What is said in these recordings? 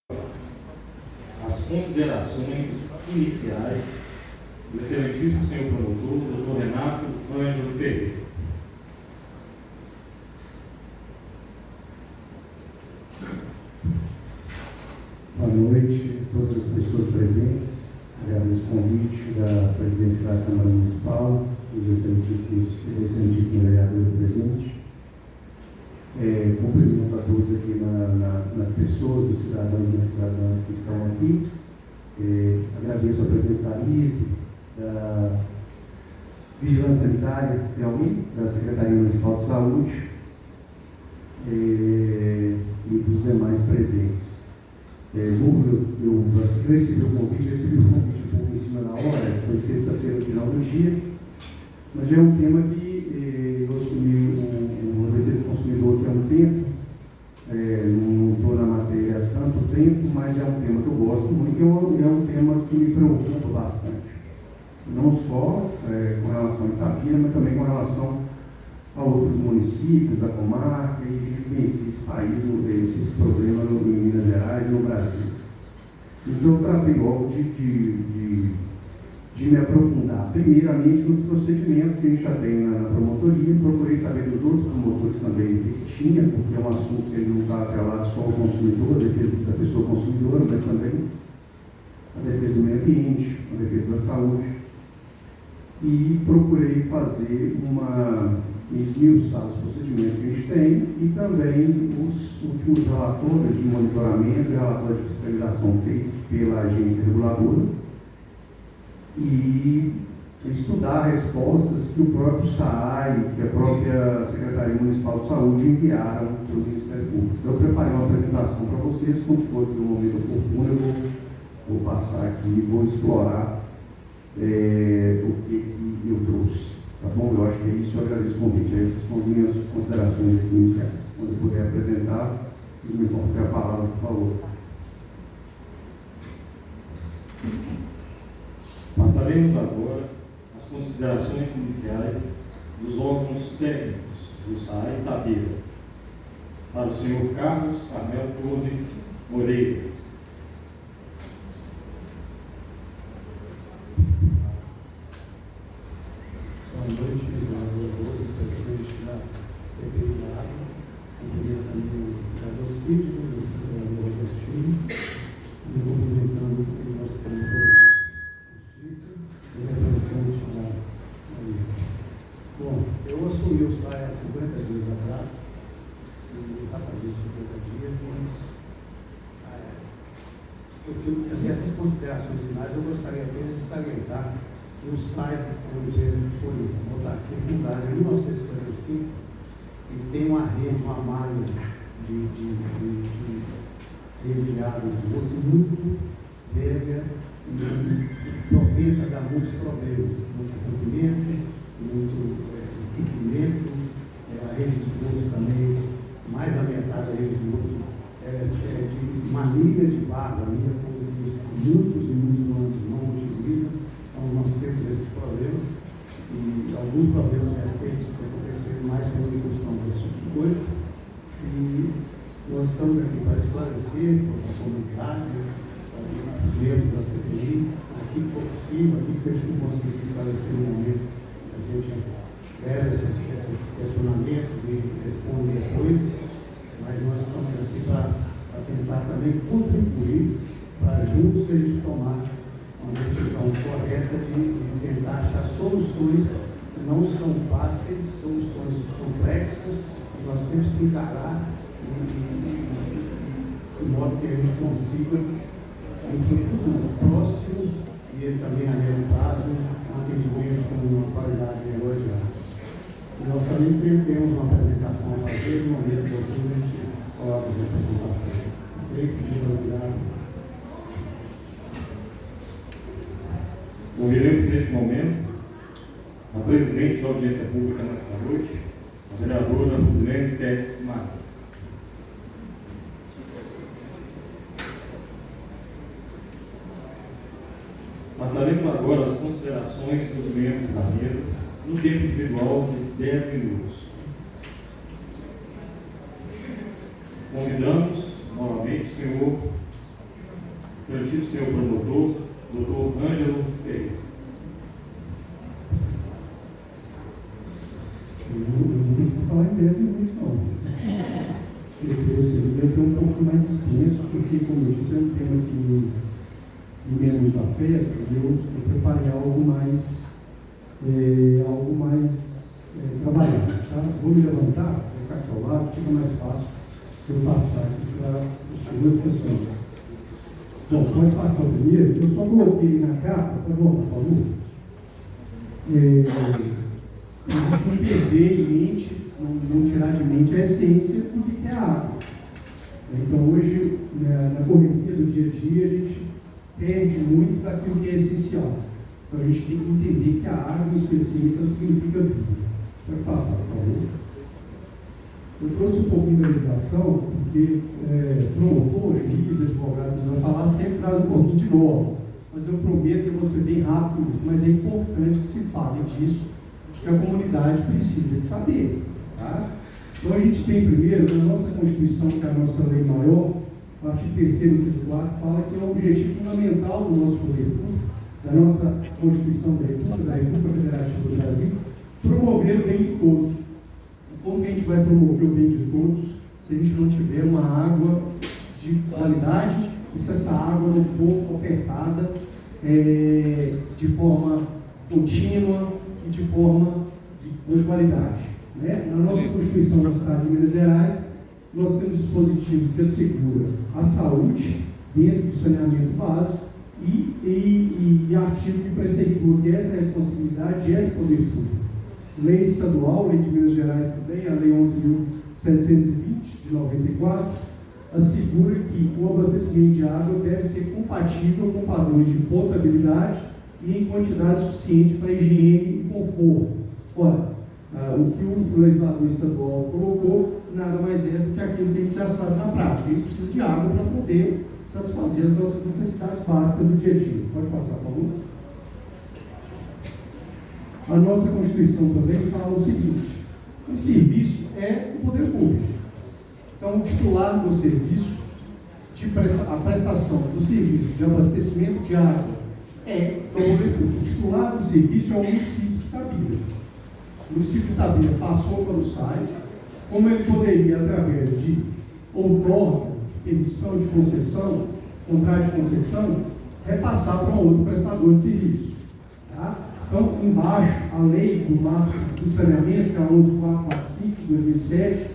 as considerações iniciais do excelentíssimo senhor promotor, doutor Renato Ângelo Ferreira. Boa noite a todas as pessoas presentes. Agradeço o convite da presidência da Câmara Municipal, dos excelentíssimos vereadores presentes. Cumprimento a todos aqui nas pessoas, dos cidadãos e das cidadãs que estão aqui. Agradeço a presença da LISB, da Vigilância Sanitária, da Secretaria Municipal de Saúde e dos demais presentes. Eu recebi o convite um pouco em cima da hora, foi sexta-feira, no final do dia, mas é um tema que eu assumi o defesa do consumidor aqui há um tempo, não estou na matéria há tanto tempo, mas é um tema que eu gosto muito e é um tema que me preocupa bastante. Não só com relação a Itabira, mas também com relação a outros municípios da comarca, e a gente vivencia esse país, esses problemas em Minas Gerais e no Brasil. Então eu tratei logo de me aprofundar, primeiramente nos procedimentos que a gente já tem na promotoria. Procurei saber dos outros promotores também que tinha, porque é um assunto que ele não está atrelado só ao consumidor, a defesa da pessoa consumidora, mas também a defesa do meio ambiente, a defesa da saúde. E procurei fazer esmiuçar os procedimentos que a gente tem e também os últimos relatórios de monitoramento e relatórios de fiscalização feitos pela agência reguladora e estudar respostas que o próprio SAAI, que a própria Secretaria Municipal de Saúde enviaram para o Ministério Público. Eu preparei uma apresentação para vocês, quando for no momento oportuno eu vou passar aqui e vou explorar o que eu trouxe. Tá bom? Eu acho que é isso, eu agradeço o convite. Essas são as minhas considerações iniciais. Quando eu puder apresentar, vocês me confirmem a palavra, por favor. Passaremos agora às considerações iniciais dos órgãos técnicos do SAAI Itabira. Para o senhor Carlos Carmel Torres Moreira. Boa noite, vereadores, presidente da CPI da Água, cumprimentando o vereador Cid, o vereador Agostinho, e cumprimentando o nosso promotor de justiça e o representante da Maria. Bom, eu assumi o SAI há 50 dias atrás, e exatamente 50 dias, e essas considerações finais eu gostaria apenas de salientar que o SAI é uma empresa que foi fundada em 1955 e tem uma rede, uma malha de água de esgoto muito velha e propensa a dar muitos problemas, muito rompimento, muito entupimento. A rede de esgoto também, mais da metade da rede de esgoto é de manilha de barro, ainda coisa que muitos e muitos anos não utiliza. Então, nós temos esses problemas e alguns problemas recentes que aconteceram mais pela função desse tipo de coisa. E nós estamos aqui para esclarecer para a comunidade, para os membros da CPI, aqui que for possível, aqui que a gente não conseguir esclarecer no momento, a gente leva esses questionamentos e responde depois, mas nós estamos aqui para tentar também contribuir para juntos a gente tomar uma decisão correta de tentar achar soluções que não são fáceis, soluções complexas, que nós temos que encarar de modo que a gente consiga, em futuro próximo e também a médio prazo, um atendimento com uma qualidade elogiada. E nós também temos uma apresentação a fazer, no momento oportuno a gente coloca essa apresentação. Ok? Muito obrigado. Ouviremos neste momento a presidente da audiência pública nesta noite, a vereadora Rosilene Félix Marques. Passaremos agora às considerações dos membros da mesa, no tempo individual de 10 minutos. Convidamos novamente o senhor Excelentíssimo senhor promotor, doutor Ângelo Ferreira. Eu não preciso falar em 10 minutos, não. Esse deve ter um pouco mais extenso, porque, como eu disse, é um tema que me é muito afeta, e eu preparei algo mais trabalhado. Tá? Vou me levantar, vou ficar aqui ao lado, fica mais fácil eu passar aqui para as suas pessoas. Bom, pode passar o primeiro. Eu só coloquei na capa, pode voltar, por favor. A gente não perder em mente, não tirar de mente a essência do que é a água. Então, hoje, na correria do dia a dia, a gente perde muito daquilo que é essencial. Então, a gente tem que entender que a água, em sua essência, significa vida. Pode passar, por favor. Eu trouxe um pouquinho da legislação, porque promotor, juiz, advogado, vai falar sempre traz um pouquinho de norma. Mas eu prometo que eu vou ser bem rápido nisso. Mas é importante que se fale disso, que a comunidade precisa de saber. Tá? Então a gente tem primeiro, na nossa Constituição, que é a nossa lei maior, o artigo 3º, inciso 4, fala que é o objetivo fundamental do nosso poder público, da nossa Constituição da República Federativa do Brasil, promover o bem de todos. Como que a gente vai promover o bem de todos se a gente não tiver uma água de qualidade e se essa água não for ofertada de forma contínua e de forma de qualidade? Né? Na nossa Constituição do Estado de Minas Gerais, nós temos dispositivos que asseguram a saúde dentro do saneamento básico e artigo que pressegura que essa responsabilidade é do poder público. Lei estadual, lei de Minas Gerais também, a Lei 11.720 de 94, assegura que o abastecimento de água deve ser compatível com padrões de potabilidade e em quantidade suficiente para higiene e conforto. Ora, o que o legislador estadual colocou nada mais é do que aquilo que a gente já sabe na prática. A gente precisa de água para poder satisfazer as nossas necessidades básicas do dia a dia. Pode passar, por favor. A nossa Constituição também fala o seguinte: o serviço é o poder público. Então, o titular do serviço, a prestação do serviço de abastecimento de água é o poder público. O titular do serviço é o município de Itabira. O município de Itabira passou para o SAI, como ele poderia, através de outorga, de permissão de concessão, contrato de concessão, repassar para um outro prestador de serviço. Tá? Então, embaixo, a lei do marco do saneamento, que é a 11.445 de 2007,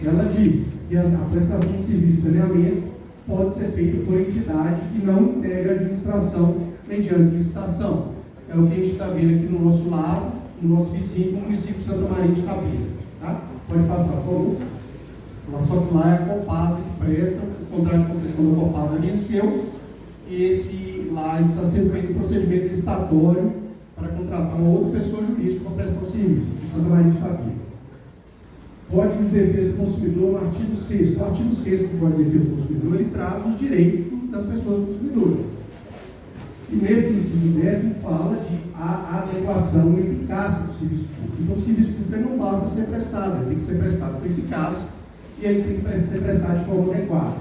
ela diz que a prestação de serviço de saneamento pode ser feita por entidade que não integra a administração mediante licitação. É o que a gente está vendo aqui no nosso lado, no nosso vizinho, no município de Santa Maria de Itabira. Tá? Pode passar, por favor. Só que lá é a Copasa que presta, o contrato de concessão da Copasa venceu, e esse lá está sendo feito um procedimento licitatório para contratar uma outra pessoa jurídica para prestar o serviço, Santa Maria de Itabira. Código de Defesa do Consumidor, no artigo 6º. O artigo 6º do Código de Defesa do Consumidor, ele traz os direitos das pessoas consumidoras. E nesse inciso 10º fala de a adequação e eficácia do serviço público. Então, o serviço público não basta ser prestado, ele tem que ser prestado com eficácia e ele tem que ser prestado de forma adequada.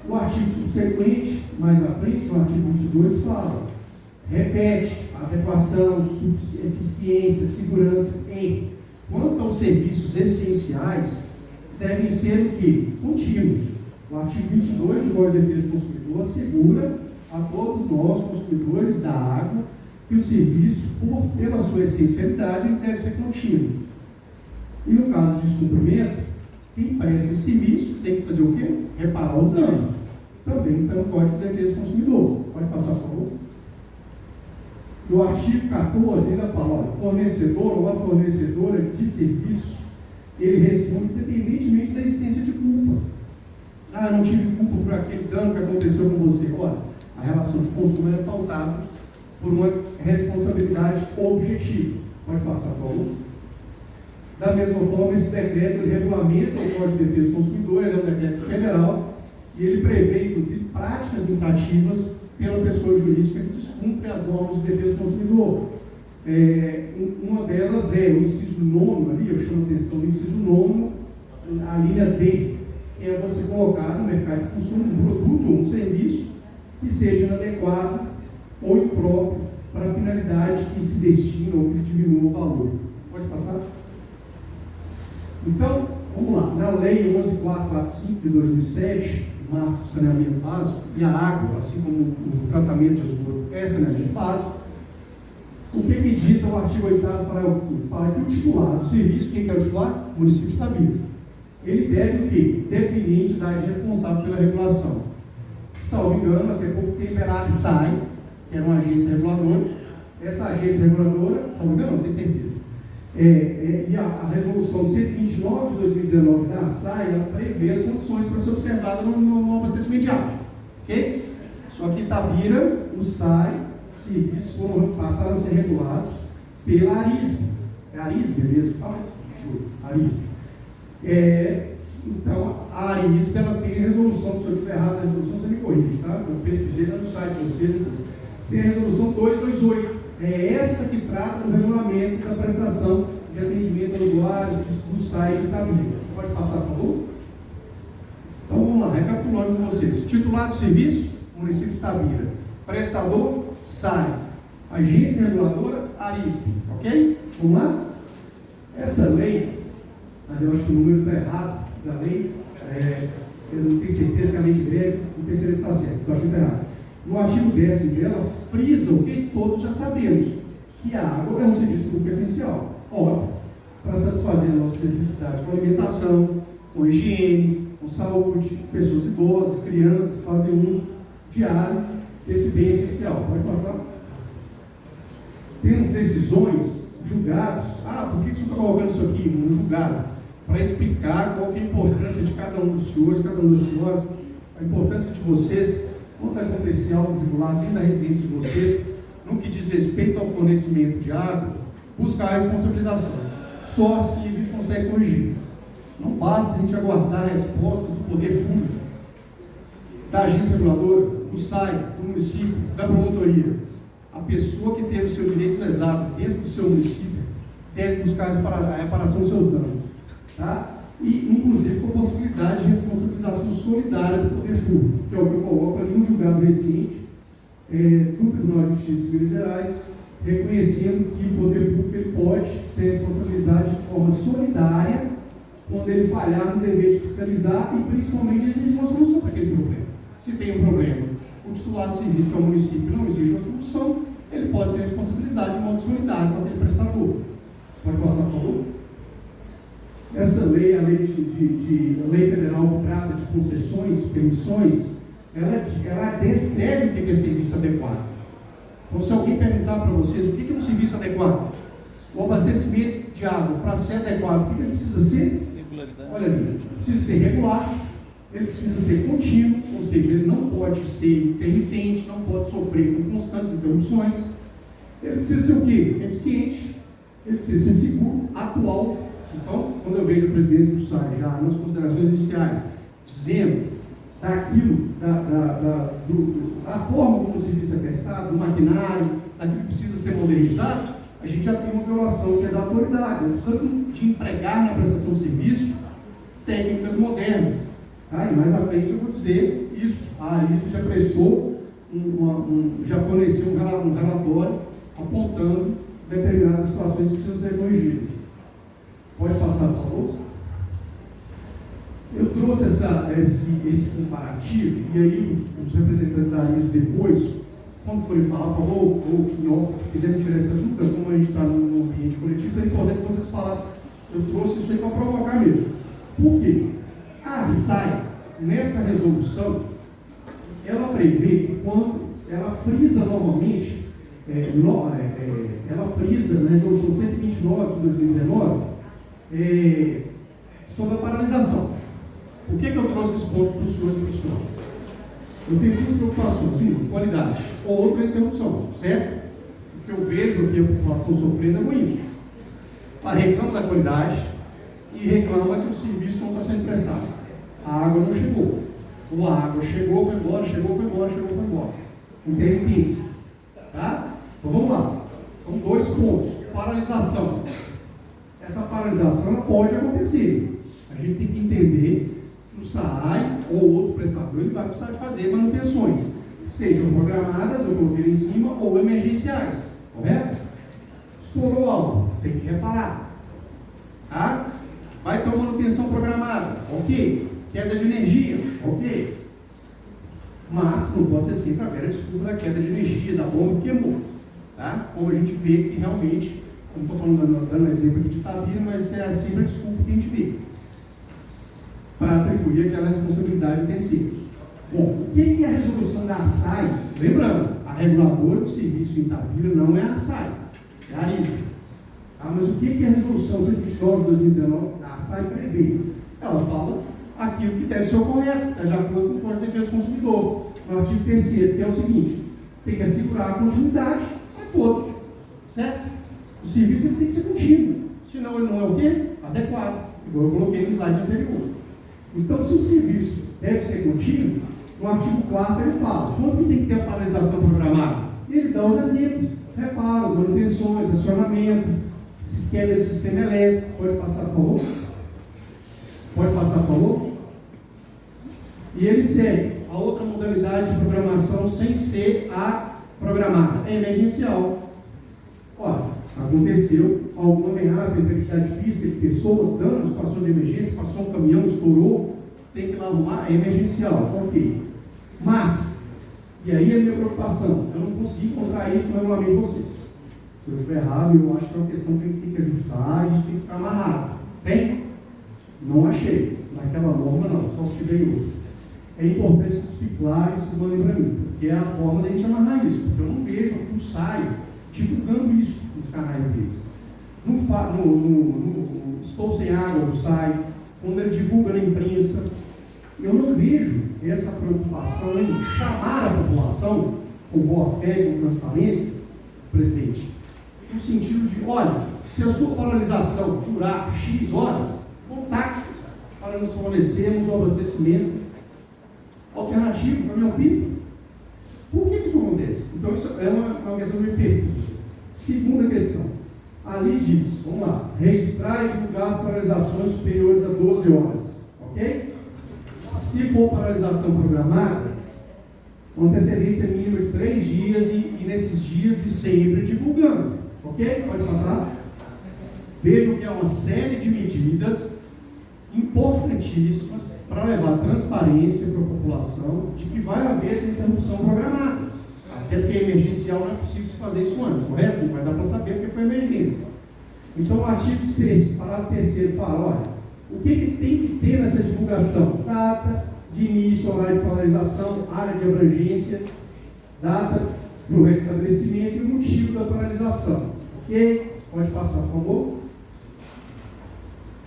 O artigo subsequente, mais à frente, no artigo 22, fala, repete, adequação, eficiência, segurança e... Quanto aos serviços essenciais, devem ser o quê? Contínuos. O artigo 22 do Código de Defesa do Consumidor assegura a todos nós, consumidores da água, que o serviço, pela sua essencialidade, ele deve ser contínuo. E no caso de descumprimento, quem presta esse serviço tem que fazer o quê? Reparar os danos. Também está no Código de Defesa do Consumidor. Pode passar, por favor. No artigo 14, ainda fala, olha, fornecedor ou a fornecedora de serviço, ele responde independentemente da existência de culpa. Ah, eu não tive culpa por aquele dano que aconteceu com você. Olha, a relação de consumo é pautada por uma responsabilidade objetiva. Pode passar, por favor. Da mesma forma, esse decreto ele regulamenta o Código de Defesa do Consumidor, ele é um decreto federal, e ele prevê, inclusive, práticas infrativas pela pessoa jurídica que descumpre as normas de defesa do consumidor. Uma delas é o inciso 9 ali, eu chamo a atenção do inciso 9, a linha D, que é você colocar no mercado de consumo um produto ou um serviço que seja inadequado ou impróprio para a finalidade que se destina ou que diminua o valor. Pode passar? Então, vamos lá. Na Lei 11.445 de 2007, o marco do saneamento básico, e a água, assim como o tratamento de esgoto, é saneamento básico. O que dita o artigo 8º, parágrafo 5º? Fala que o titular do serviço, quem quer o titular? O município de Itabira. Ele deve o quê? Definir a entidade responsável pela regulação. Salvo engano, até pouco tempo era a ARSAI, que era uma agência reguladora. Essa agência reguladora, salvo engano, não tenho certeza. E a resolução 129 de 2019 da ARSAI, ela prevê as condições para ser observada no abastecimento de água. Ok? Só que Itabira, o SAI, serviços passaram a ser regulados pela ARISB. É a ARISB mesmo? Fala, ARISB. Então, a ARISB, ela tem resolução, se eu estiver errado na resolução, você me corrige, tá? Eu pesquisei lá no site de vocês. Tem a resolução 228. É essa que trata do regulamento da prestação de atendimento a usuários do site de Itabira. Pode passar, por favor? Então, vamos lá, recapitulando com vocês. Titular do serviço, município de Itabira. Prestador, SAI. Agência reguladora, ARISB. Ok? Vamos lá? Essa lei, eu acho que o número está errado da lei, eu não tenho certeza que a lei de greve, não tenho certeza se está certo, estou achando errado. No artigo 10º dela, frisa o que todos já sabemos, que a água é um serviço público essencial, óbvio, para satisfazer as nossas necessidades com alimentação, com higiene, com saúde, pessoas idosas, crianças que fazem uso diário desse bem essencial. Pode passar? Temos decisões, julgados. Por que você está colocando isso aqui? Um julgado. Para explicar qual que é a importância de cada um dos senhores, cada um das senhoras, a importância de vocês, quando acontecer algo regular dentro da residência de vocês, no que diz respeito ao fornecimento de água, buscar a responsabilização. Só assim a gente consegue corrigir. Não basta a gente aguardar a resposta do poder público, da agência reguladora, do SAI, do município, da promotoria. A pessoa que teve o seu direito lesado dentro do seu município deve buscar a reparação dos seus danos. Tá? E, inclusive, com a possibilidade de responsabilização solidária do poder público, que é o que eu coloco ali no julgado recente do Tribunal de Justiça de Minas Gerais, reconhecendo que o poder público ele pode ser responsabilizado de forma solidária quando ele falhar no dever de fiscalizar e, principalmente, exigir uma solução para aquele problema. Se tem um problema, o titular do serviço, que é o município, não exige uma solução, ele pode ser responsabilizado de modo solidário com aquele prestador. Pode passar, por favor? Essa lei, a lei lei federal que trata de concessões, permissões, ela descreve o que é serviço adequado. Então, se alguém perguntar para vocês o que é um serviço adequado, o abastecimento de água, para ser adequado, o que ele precisa ser? Olha ali, ele precisa ser regular, ele precisa ser contínuo, ou seja, ele não pode ser intermitente, não pode sofrer com constantes interrupções. Ele precisa ser o quê? Eficiente, ele precisa ser seguro, atual. Então, quando eu vejo a presidência do SAI já nas considerações iniciais, dizendo daquilo, da forma como o serviço é prestado, do maquinário, daquilo que precisa ser modernizado, a gente já tem uma violação que é da autoridade. Nós precisamos de empregar na prestação de serviço técnicas modernas. Tá? E mais à frente eu vou dizer isso. A ARISB já prestou, já forneceu um relatório apontando determinadas situações que precisam ser corrigidas. Pode passar, por favor? Eu trouxe esse comparativo, e aí os representantes da ARISB depois, quando forem falar, por favor, ou em off, quiserem tirar essa dúvida, como a gente está no ambiente coletivo, é importante que vocês falassem. Eu trouxe isso aí para provocar mesmo. Por quê? A ARSAI, nessa resolução, ela prevê que quando ela frisa novamente, ela frisa na resolução 129 de 2019, sobre a paralisação. Por que eu trouxe esse ponto para os senhores e para os senhores? Eu tenho duas preocupações: uma, qualidade, outra, interrupção, certo? O que eu vejo aqui a população sofrendo é com isso. Ela reclama da qualidade e reclama que o serviço não está sendo prestado. A água não chegou. Ou a água chegou, foi embora, chegou, foi embora, chegou, foi embora. Intermitência. Tá? Então vamos lá. Então, 2 pontos. Paralisação. Essa paralisação pode acontecer. A gente tem que entender que o SAI ou outro prestador ele vai precisar de fazer manutenções. sejam programadas, eu coloquei em cima, ou emergenciais, correto? Estourou algo, tem que reparar. Tá? Vai ter uma manutenção programada, ok. Queda de energia, ok. Mas não pode ser sempre a vera desculpa da queda de energia, da bomba que queimou. Tá? Como a gente vê que realmente, não estou falando, dando exemplo aqui de Itabira, mas é sempre a desculpa que a gente vê para atribuir aquela responsabilidade a terceiros. Bom, o que é a resolução da ASAI? Lembrando, a reguladora do serviço em Itabira não é a ASAI, é a ARISA. Mas o que é a resolução 129 de 2019 da ASAI prevê? Ela fala aquilo que deve ser o correto, de acordo com o Código de Defesa do Consumidor, no artigo 3º, que é o seguinte: tem que assegurar a continuidade para todos, certo? O serviço ele tem que ser contínuo, senão ele não é o quê? Adequado, igual eu coloquei no slide anterior. Então, se o serviço deve ser contínuo, no artigo 4º ele fala quanto que tem que ter a paralisação programada. Ele dá os exemplos: reparos, manutenções, acionamento, queda de sistema elétrico. Pode passar, por favor? Pode passar, por favor? E ele segue a outra modalidade de programação sem ser a programada, é emergencial. Olha, aconteceu alguma ameaça, integridade física de pessoas, danos, situação de emergência, passou um caminhão, estourou, tem que ir lá arrumar, é emergencial, ok. Mas, e aí é a minha preocupação, eu não consegui encontrar isso no regulamento de vocês. Se eu estiver errado, eu acho que é uma questão que tem que ajustar e isso tem que ficar amarrado. Tem? Não achei. Naquela norma não, só se tiver outra. É importante que isso fique claro e vocês mandem para mim, porque é a forma da gente amarrar isso, porque eu não vejo o SAI divulgando isso nos canais deles. No Estou Sem Água do SAI, quando ele divulga na imprensa, eu não vejo essa preocupação em chamar a população com boa fé e com transparência, presidente, no sentido de, olha, se a sua paralisação durar X horas, contacte para nos fornecermos o abastecimento alternativo para o meu PIB. Por que isso não acontece? Então, isso é uma questão de pergunta. Segunda questão. Ali diz, vamos lá, registrar e divulgar as paralisações superiores a 12 horas. Ok? Se for paralisação programada, com antecedência mínima de 3 dias e nesses dias e sempre divulgando. Ok? Pode passar? Vejam que é uma série de medidas importantíssimas para levar transparência para a população de que vai haver essa interrupção programada. Até porque emergencial não é possível se fazer isso antes, correto? Não vai dar para saber porque foi emergência. Então, o artigo 6º, parágrafo 3º, fala, olha, o que tem que ter nessa divulgação? Data de início, horário de paralisação, área de abrangência, data para o restabelecimento e o motivo da paralisação. Ok? Pode passar, por favor.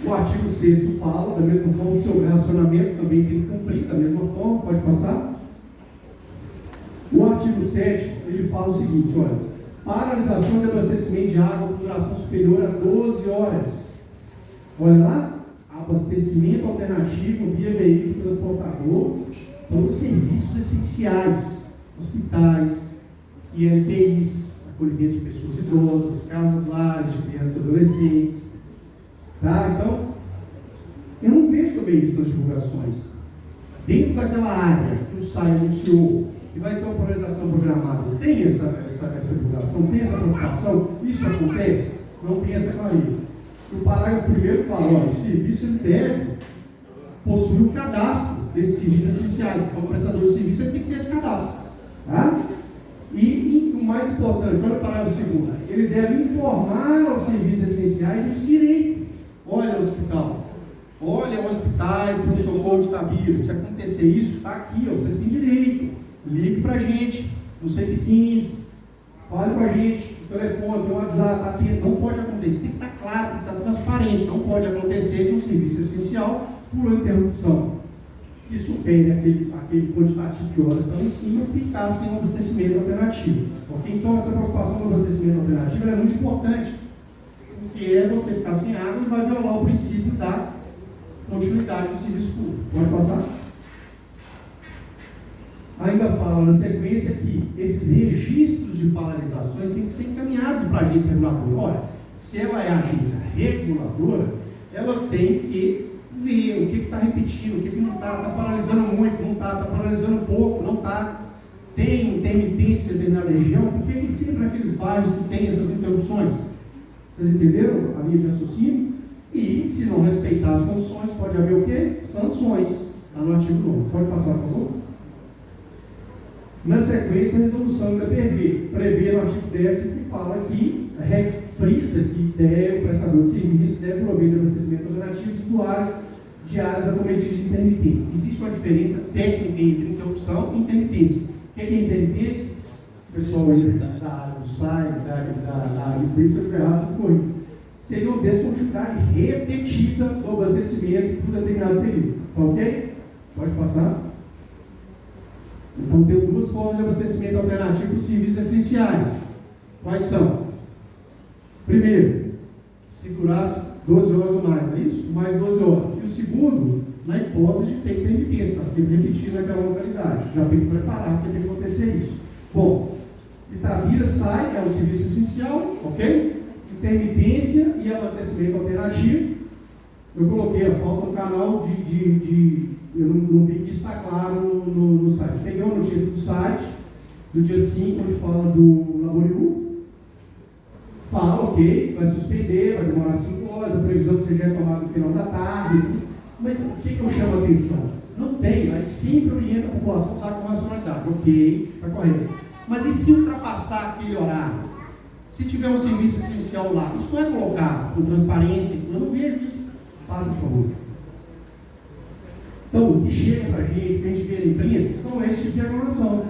O artigo 6º fala, da mesma forma que seu relacionamento também tem que cumprir, da mesma forma, pode passar. O artigo 7º, ele fala o seguinte, olha, paralisação de abastecimento de água por duração superior a 12 horas. Olha lá, abastecimento alternativo via veículo transportador para os serviços essenciais, hospitais, ILPIs, acolhimento de pessoas idosas, casas lares de crianças e adolescentes. Tá? Então, eu não vejo também isso nas divulgações. Dentro daquela área que o SAI anunciou, que vai ter uma paralisação programada, tem essa divulgação, tem essa preocupação? Isso acontece? Não tem essa clareza. O parágrafo 1º fala, olha, o serviço ele deve possuir um cadastro desses serviços essenciais. Então, o prestador de serviço ele tem que ter esse cadastro. Tá? E o mais importante, olha o parágrafo 2º, ele deve informar aos serviços essenciais esse direito. Olha o hospital, olha hospitais, pronto-socorro de Itabira, se acontecer isso, está aqui, ó, vocês têm direito, ligue para a gente, no 115, fale com a gente, no telefone, no WhatsApp, tá aqui, não pode acontecer, tem que estar claro, tem que estar transparente, não pode acontecer de um serviço essencial por uma interrupção que supere aquele quantitativo de horas que estão em cima, ficar sem um abastecimento alternativo. Okay? Então, essa preocupação do abastecimento alternativo é muito importante, porque é você ficar sem água e vai violar o princípio da continuidade do serviço público. Pode passar? Ainda fala na sequência que esses registros de paralisações têm que ser encaminhados para a agência reguladora. Olha, se ela é a agência reguladora, ela tem que ver o que está repetindo, o que não está paralisando muito, não está paralisando pouco, não está. tem intermitência em determinada região, por que sempre naqueles bairros que tem essas interrupções? Vocês entenderam a linha de raciocínio? E, se não respeitar as condições, pode haver o quê? Sanções. Está no artigo 9. Pode passar, por favor? Na sequência, a resolução da prevê no artigo 10º que fala que, frisa que o prestador de serviço deve prover de abastecimento alternativo dos usuários de áreas acometidas de intermitência. Existe uma diferença técnica entre interrupção e intermitência. O que é intermitência? O pessoal da área do SAI, da área de experiência ferrada, seria uma descontinuidade repetida do abastecimento por determinado período. Tá ok? Pode passar. Então, tem duas formas de abastecimento alternativo para os serviços essenciais. Quais são? Primeiro, segurar 12 horas ou mais, não é isso? Mais 12 horas. E o segundo, na hipótese de ter intermitência, está sempre repetindo naquela localidade. Já tem que preparar, porque tem que acontecer isso. Bom, Itabira sai, é um serviço essencial, ok? Intermitência e abastecimento alternativo. Eu coloquei a falta do canal eu não vi que isso está claro no site. Peguei uma notícia do site, do dia 5, onde fala do Laboriú. Fala, ok, vai suspender, vai demorar 5 horas, a previsão que seja retomada no final da tarde. Mas o que eu chamo a atenção? Não tem, mas sempre orienta a população a usar com racionalidade. Ok, está correto. Mas e se ultrapassar aquele horário? Se tiver um serviço essencial lá, isso não é colocado com transparência? Eu não vejo isso. Passa, por favor. Então, o que chega para a gente ver na imprensa, são esse tipo de reclamação.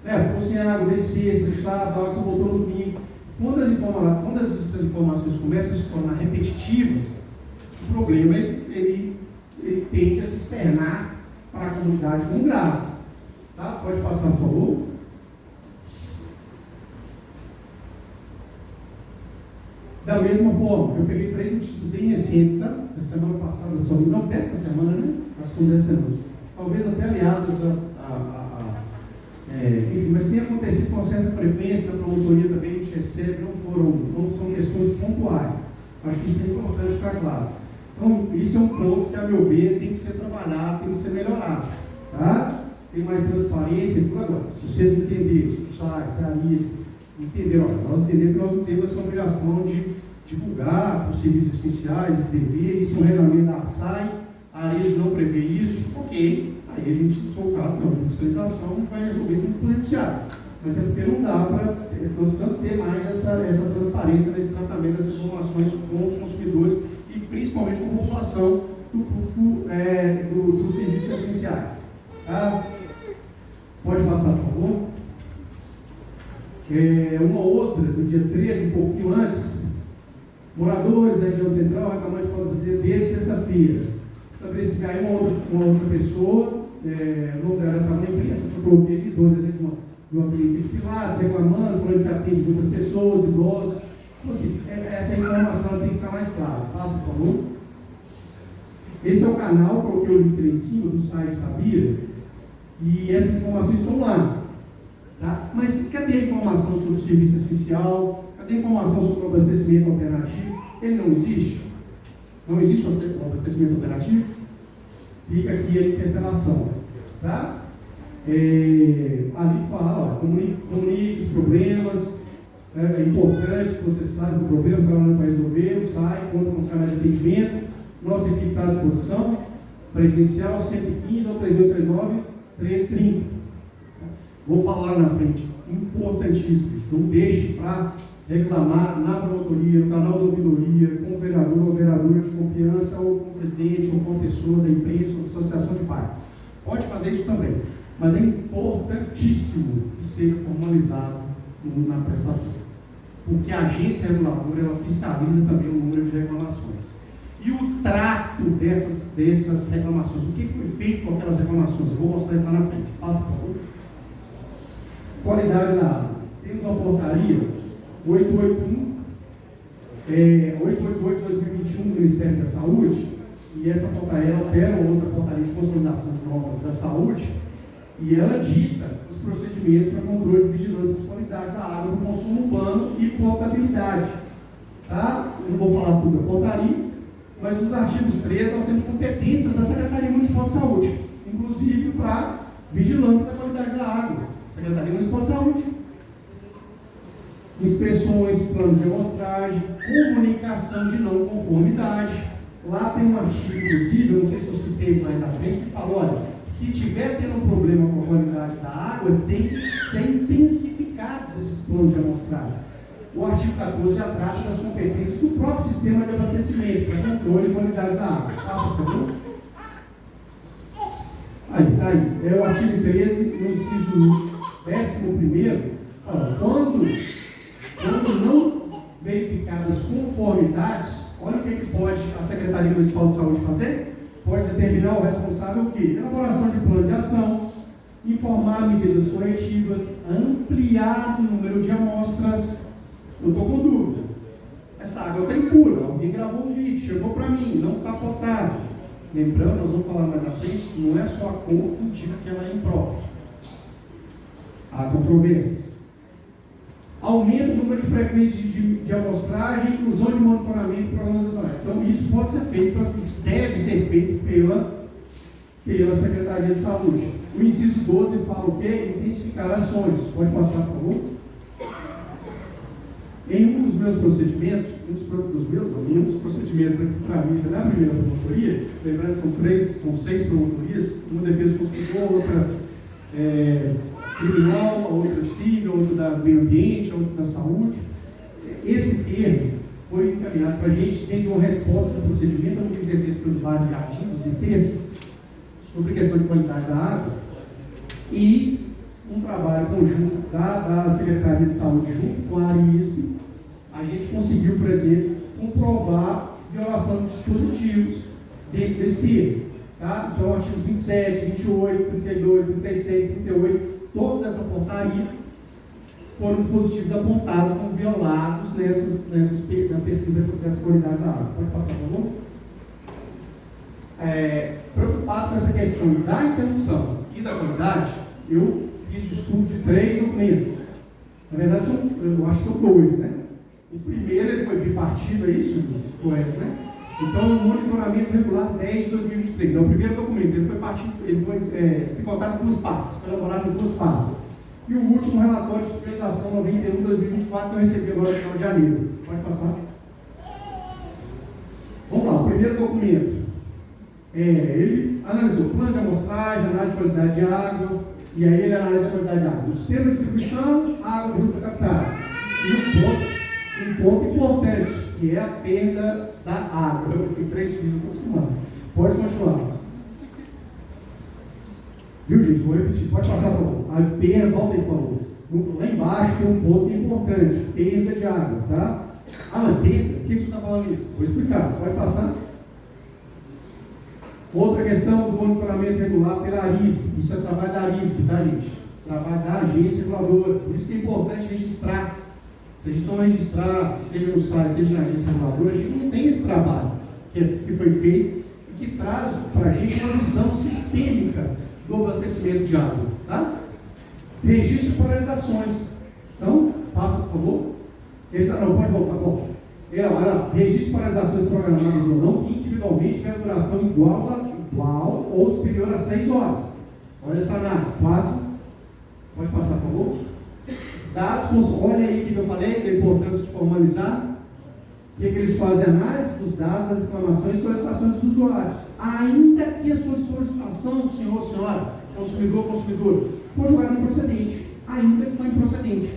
Ficou sem água, desde sexta, do sábado, água só voltou no domingo. Quando essas informações começam a se tornar repetitivas, o problema ele tende a se externar para a comunidade como grave. Tá? Pode passar, por favor. Da mesma forma, eu peguei 3 notícias bem recentes, tá? Da semana passada, não desta semana, né? Acho que são 10 semanas. Talvez até aliadas enfim, mas tem acontecido com certa frequência, na promotoria também a gente recebe, não são questões pontuais. Acho que isso é importante ficar claro. Então, isso é um ponto que, a meu ver, tem que ser trabalhado, tem que ser melhorado. Tá? Tem mais transparência, tudo agora. Se vocês entenderem, se o SAI, se a ARIS, entenderam, nós entendemos que nós não temos essa obrigação de divulgar os serviços essenciais, esse dever, isso é um regulamento da SAI, a ARIS não prevê isso, ok. Aí a gente, se for o caso, não, judicialização vai resolver isso no Poder Judiciário. Mas é porque não dá para. Nós precisamos ter mais essa transparência nesse tratamento dessas informações com os consumidores e principalmente com a população dos serviços essenciais. Tá? Pode passar, por favor. Uma outra, no dia 13, um pouquinho antes, moradores da região central reclamando de falta de desde sexta-feira. Estabeleci aí uma outra pessoa. O nome dela estava na imprensa, eu coloquei ali 12 dentro de uma clínica de Pilates, reclamando, falando que atende muitas pessoas, idosos. Então, assim, essa informação tem que ficar mais clara. Passa, por favor. Esse é o canal, coloquei o link ali em cima do site da Vira, e essas informações estão lá. Tá? Mas cadê a informação sobre o serviço essencial? Cadê a informação sobre o abastecimento alternativo? Ele não existe? Não existe o abastecimento alternativo? Fica aqui a interpelação. Tá? Ali fala, comunique os problemas, é importante que você saiba do problema, para não resolver, sai, conta com os canais de atendimento, nossa equipe está à disposição, presencial 115 ou 3839 1330. Vou falar lá na frente, importantíssimo, não deixe para reclamar na promotoria, no canal da ouvidoria, com o vereador ou vereadora de confiança, ou com o presidente, ou com a pessoa da imprensa, ou da associação de bairro. Pode fazer isso também, mas é importantíssimo que seja formalizado na prestação, porque a agência reguladora ela fiscaliza também o número de reclamações. E o trato dessas reclamações, o que foi feito com aquelas reclamações? Eu vou mostrar isso lá na frente. Passa, por favor. Qualidade da água. Temos uma portaria 888-2021 do Ministério da Saúde, e essa portaria altera uma outra portaria de consolidação de normas da saúde, e ela dita os procedimentos para controle de vigilância de qualidade da água, do consumo urbano e potabilidade. Tá? Eu não vou falar tudo da portaria, mas nos artigos 3 nós temos competências da Secretaria Municipal de Saúde, inclusive para vigilância da qualidade da água. Secretaria Municipal de Saúde. Inspeções, planos de amostragem, comunicação de não conformidade. Lá tem um artigo, inclusive, eu não sei se eu citei mais à frente, que fala, olha, se tiver tendo um problema com a qualidade da água, tem que ser intensificados esses planos de amostragem. O artigo 14 já trata das competências do próprio sistema de abastecimento, para controle e qualidade da água. Passa, por favor. Aí, é o artigo 13, no inciso 11º, quando não verificadas conformidades, olha o que pode a Secretaria Municipal de Saúde fazer? Pode determinar o responsável o quê? Elaboração de plano de ação, informar medidas corretivas, ampliar o número de amostras. Eu estou com dúvida. Essa água está impura, alguém gravou um vídeo, chegou para mim, não está potável. Lembrando, nós vamos falar mais à frente, que não é só a cor que indica que ela é imprópria. Há controvérsias. Aumenta o número de frequências de amostragem, inclusão de monitoramento e programas nacionais. Então, isso pode ser feito, isso deve ser feito pela Secretaria de Saúde. O inciso 12 fala o quê? Intensificar ações. Pode passar, por favor? Em um dos meus procedimentos, um dos procedimentos para mim, na primeira promotoria, lembrando que são 6 promotorias, uma defesa consumidor, outra criminal, a outra civil, a outra da meio ambiente, a outra da saúde. Esse termo foi encaminhado para a gente dentro de uma resposta do procedimento, eu não quis ter pelo vários artigos e textos sobre a questão de qualidade da água e um trabalho conjunto da Secretaria de Saúde junto com a ARISP, a gente conseguiu, por exemplo, comprovar violação de dispositivos dentro desse termo. Tá? Então, artigos 27, 28, 32, 36, 38, todos essa portaria foram dispositivos apontados como violados na pesquisa dessa qualidade da água. Pode passar, por favor? Preocupado com essa questão da interrupção e da qualidade, eu fiz o estudo de 3 documentos. Na verdade, eu acho que são 2, né? O primeiro ele foi bipartido, é isso? Correto, né? Então, o monitoramento regular 10 de 2023, é o primeiro documento, ele foi picotado em 2 partes, foi elaborado em 2 fases. E o último relatório de fiscalização 91 de 2024 que eu recebi agora no final de janeiro. Pode passar. Vamos lá, o primeiro documento. Ele analisou plano de amostragem, análise de qualidade de água, e aí ele analisa a qualidade de água. O sistema de distribuição, água bruta captada. E um ponto importante, que é a perda da água. Eu tenho 3 filhos, estou acostumado. Pode continuar. Viu, gente? Vou repetir. Pode passar para o a perda, volta aí, por favor. Lá embaixo tem um ponto importante, perda de água, tá? Perda? Por que você está falando isso? Vou explicar. Pode passar. Outra questão do monitoramento regular pela ARISP. Isso é trabalho da ARISP, tá, gente? Trabalho da agência reguladora. Por isso que é importante registrar. Se a gente não registrar, seja no site, seja na agência reguladora, a gente não tem esse trabalho que foi feito e que traz para a gente uma visão sistêmica do abastecimento de água. Tá? Registro de polarizações. Então, passa, por favor. Não, pode voltar. Registro de polarizações programadas ou não, que individualmente tem a duração igual ou superior a 6 horas. Olha essa análise. Pode passar, por favor. Dados, olha aí o que eu falei, da importância de formalizar. O que eles fazem? Análise dos dados, das reclamações e solicitações dos usuários. Ainda que a sua solicitação, senhor, senhora, consumidor, for julgada improcedente. Ainda que for improcedente.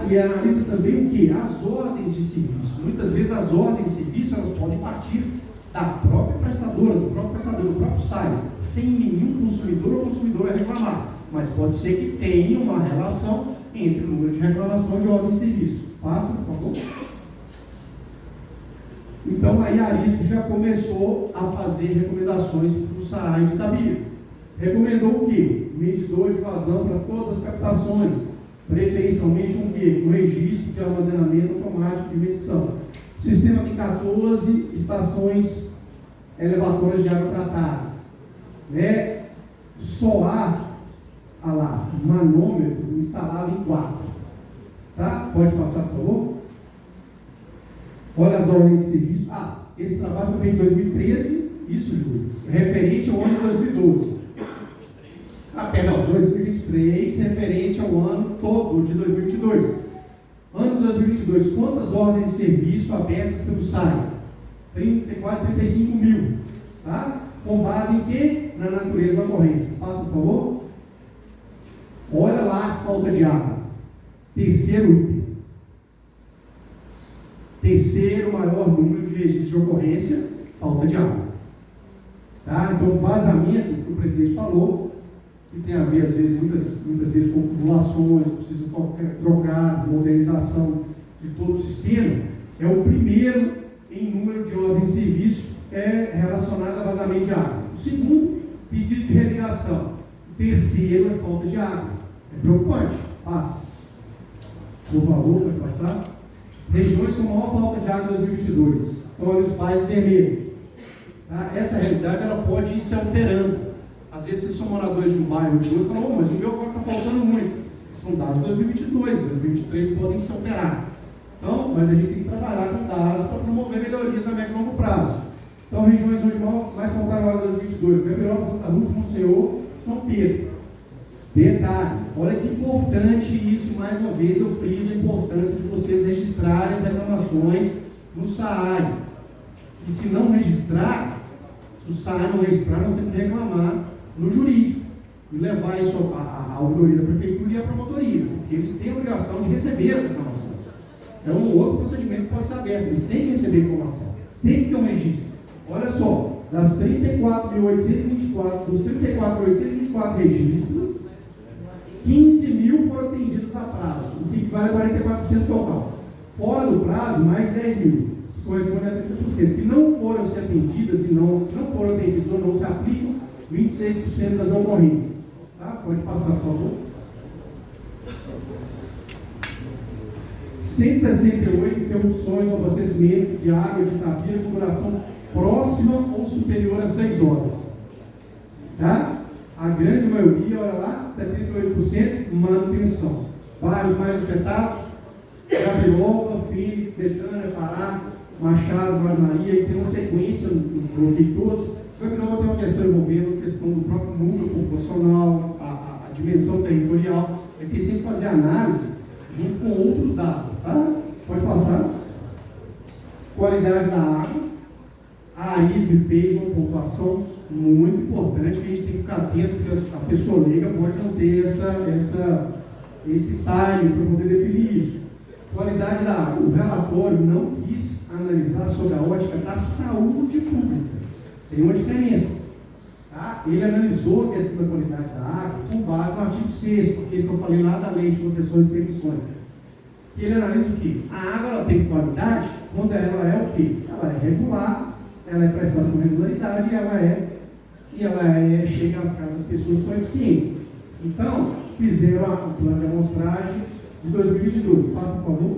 E analisa também o que? As ordens de serviço. Muitas vezes as ordens de serviço elas podem partir da própria prestadora, do próprio site, sem nenhum consumidor ou consumidora reclamar. Mas pode ser que tenha uma relação entre o número de reclamação e de ordem de serviço. Passa, por favor. Então, aí a ARISP já começou a fazer recomendações para o SAAI de Itabira. Recomendou o quê? Medidor de vazão para todas as captações, preferencialmente o quê? Um registro de armazenamento automático de medição. O sistema tem 14 estações elevatórias de água tratadas. Só há manômetro instalado em 4. Tá? Pode passar, por favor? Olha as ordens de serviço. Esse trabalho foi feito em 2013, isso, Júlio, referente ao ano de 2012. 2023. 2023, referente ao ano todo de 2022. Ano de 2022, quantas ordens de serviço abertas pelo SAI? Quase 35 mil. Tá? Com base em quê? Na natureza da ocorrência. Passa, por favor. Olha lá a falta de água. Terceiro item. Terceiro maior número de registros de ocorrência, falta de água. Tá? Então, vazamento, que o presidente falou, que tem a ver, às vezes, muitas vezes, com populações que precisam trocar, modernização de todo o sistema, é o primeiro em número de ordens de serviço relacionado a vazamento de água. O segundo, pedido de irrigação. O terceiro é falta de água. É preocupante. Passa. Por favor, pode passar. Regiões com maior falta de água em 2022. Então, olha os pais vermelhos. Tá? Essa realidade ela pode ir se alterando. Às vezes, vocês são moradores de um bairro de outro e falam, mas o meu agora está faltando muito. São dados de 2022, 2023 podem se alterar. Então, mas a gente tem que trabalhar com dados para promover melhorias a médio e longo prazo. Então, regiões onde mais faltaram água em 2022, Gabriel, Santa Rússia, Monsenhor, São Pedro. Detalhe, olha que importante isso, mais uma vez eu friso a importância de vocês registrarem as reclamações no SAAI. E se não registrar, se o SAAI não registrar, nós temos que reclamar no jurídico e levar isso à ouvidoria da prefeitura e à promotoria, porque eles têm a obrigação de receber as reclamações. É um outro procedimento que pode ser aberto, eles têm que receber informação, tem que ter um registro. Olha só, das 34.824, dos 34.824 registros, 15 mil foram atendidos a prazo, o que equivale a 44% total. Fora do prazo, mais de 10 mil, que corresponde a 30%, que não foram se atendidas e não foram atendidas ou não se aplicam 26% das ocorrências. Tá? Pode passar, por favor. 168 interrupções no abastecimento de água de Itapira com duração próxima ou superior a 6 horas. Tá? A grande maioria, olha lá, 78% manutenção. Bairros mais afetados, Gabriel, Fênix, Betânia, Pará, Machado, Maria, e tem uma sequência no bloqueio todo. Gabriel tem uma questão envolvendo a questão do próprio número populacional, a dimensão territorial. É que sempre fazer análise junto com outros dados. Tá? Pode passar. Qualidade da água. A AISB fez uma pontuação muito importante que a gente tem que ficar atento, porque a pessoa leiga pode não ter esse time para poder definir isso. Qualidade da água. O relatório não quis analisar sobre a ótica da saúde pública. Tem uma diferença. Tá? Ele analisou a questão da qualidade da água com base no artigo 6º, aquele que eu falei lá da lei de concessões e permissões. Que ele analisa o quê? A água ela tem qualidade quando ela é o quê? Ela é regular, ela é prestada com regularidade e ela chega às casas das pessoas com eficiência. Então, fizeram o plano de amostragem de 2022. Passa, por favor.